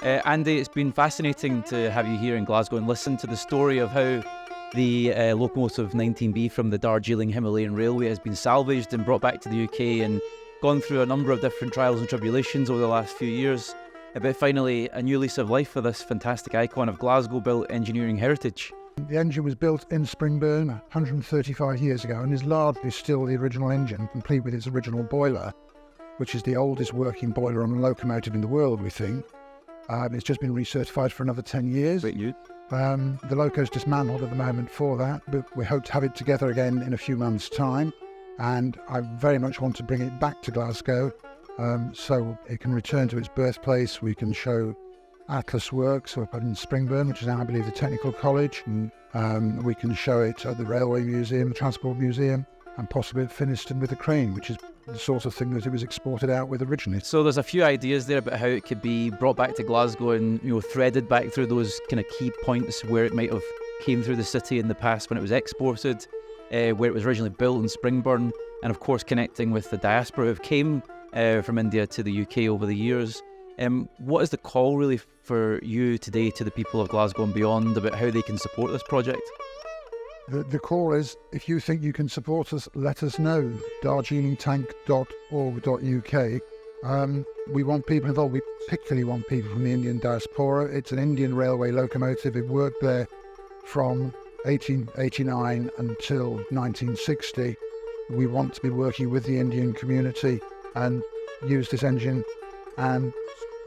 Andy, it's been fascinating to have you here in Glasgow and listen to the story of how the locomotive 19B from the Darjeeling Himalayan Railway has been salvaged and brought back to the UK and gone through a number of different trials and tribulations over the last few years, but finally a new lease of life for this fantastic icon of Glasgow-built engineering heritage. The engine was built in Springburn 135 years ago and is largely still the original engine, complete with its original boiler, which is the oldest working boiler on a locomotive in the world, we think. It's just been recertified for another 10 years. The loco's dismantled at the moment for that, but we hope to have it together again in a few months' time. And I very much want to bring it back to Glasgow so it can return to its birthplace. We can show Atlas works up in Springburn, which is now, I believe, the Technical College. We can show it at the Railway Museum, the Transport Museum, and possibly at Finniston with a crane, which is the sort of thing that it was exported out with originally. So there's a few ideas there about how it could be brought back to Glasgow and threaded back through those kind of key points where it might have came through the city in the past when it was exported, where it was originally built in Springburn, and of course connecting with the diaspora who came from India to the UK over the years. What is the call really for you today to the people of Glasgow and beyond about how they can support this project? The call is, if you think you can support us, let us know. darjeelingtank.org.uk. We want people involved. We particularly want people from the Indian diaspora. It's an Indian railway locomotive. It worked there from 1889 until 1960. We want to be working with the Indian community and use this engine. And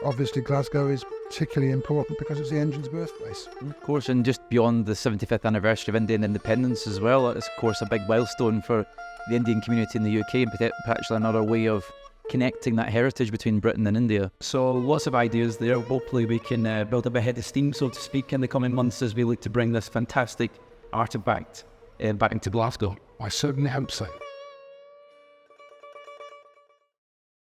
obviously Glasgow is particularly important because it's the engine's birthplace. Of course, and just beyond the 75th anniversary of Indian independence as well, it's of course a big milestone for the Indian community in the UK and potentially another way of connecting that heritage between Britain and India. So lots of ideas there. Hopefully we can build up a head of steam, so to speak, in the coming months as we look to bring this fantastic artefact back into Glasgow. I certainly hope so.